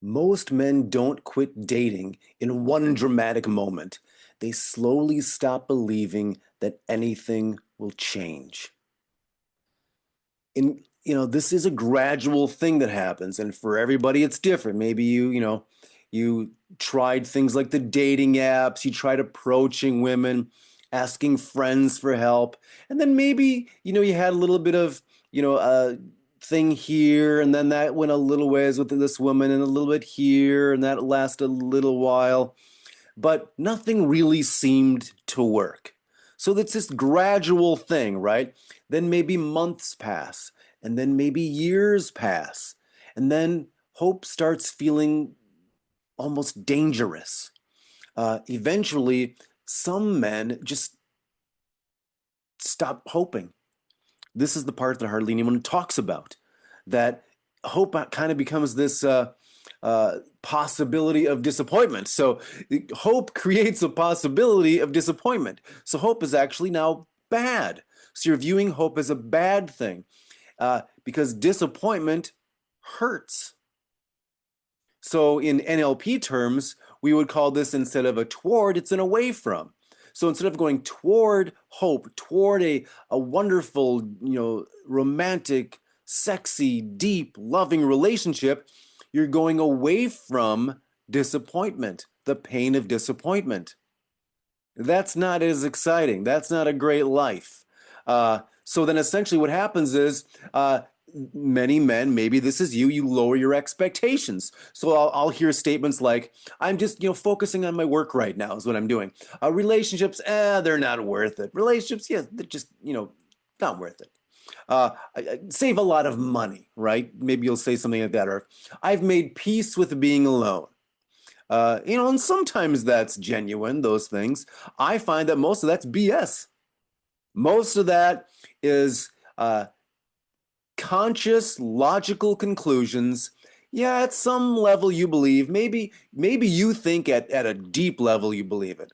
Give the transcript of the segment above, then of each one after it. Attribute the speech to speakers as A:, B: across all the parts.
A: Most men don't quit dating in one dramatic moment. They slowly stop believing that anything will change. And this is a gradual thing that happens, and for everybody it's different. Maybe you tried things like the dating apps, you tried approaching women, asking friends for help, and then maybe you had a little bit of a thing here, and then that went a little ways with this woman, and a little bit here, and that lasted a little while, but nothing really seemed to work. So it's this gradual thing, right? Then maybe months pass, and then maybe years pass, and then hope starts feeling almost dangerous. Eventually, some men just stop hoping. This is the part that hardly anyone talks about. That hope kind of becomes this possibility of disappointment. So hope creates a possibility of disappointment. So hope is actually now bad. So you're viewing hope as a bad thing because disappointment hurts. So in NLP terms, we would call this, instead of a toward, it's an away from. So instead of going toward hope, toward a wonderful, romantic, sexy, deep, loving relationship, you're going away from disappointment, the pain of disappointment. That's not as exciting. That's not a great life. So then essentially what happens is many men, maybe this is you lower your expectations. So I'll hear statements like, I'm just, focusing on my work right now is what I'm doing. Relationships, they're not worth it. Relationships, yeah, they're just, not worth it. I save a lot of money, right? Maybe you'll say something like that. Or I've made peace with being alone. And sometimes that's genuine, those things. I find that most of that's BS. Most of that is conscious, logical conclusions. Yeah, at some level you believe. Maybe you think at a deep level you believe it.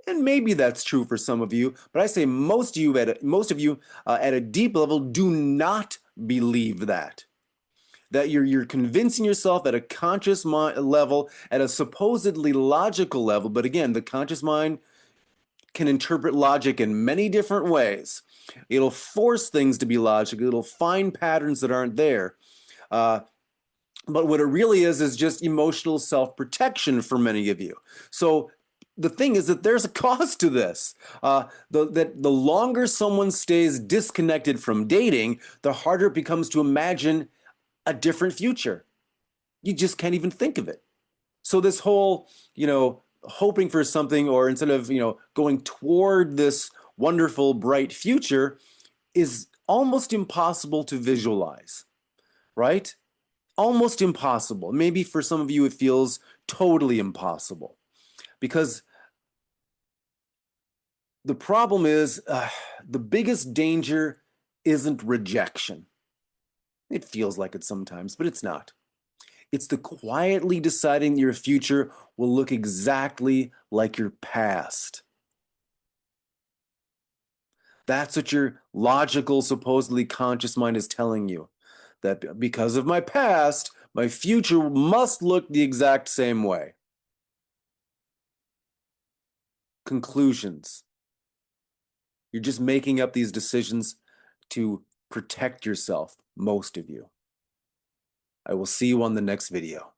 A: And maybe that's true for some of you, but I say most of you at a deep level do not believe that. That you're convincing yourself at a conscious level, at a supposedly logical level, but again, the conscious mind can interpret logic in many different ways. It'll force things to be logical. It'll find patterns that aren't there. Uh, but what it really is just emotional self-protection for many of you. So the thing is that there's a cost to this. That the longer someone stays disconnected from dating, the harder it becomes to imagine a different future. You just can't even think of it. So this whole, hoping for something, or instead of, going toward this wonderful, bright future, is almost impossible to visualize, right? Almost impossible. Maybe for some of you it feels totally impossible because the problem is the biggest danger isn't rejection. It feels like it sometimes, but it's not. It's the quietly deciding your future will look exactly like your past. That's what your logical, supposedly conscious mind is telling you. That because of my past, my future must look the exact same way. Conclusions. You're just making up these decisions to protect yourself, most of you. I will see you on the next video.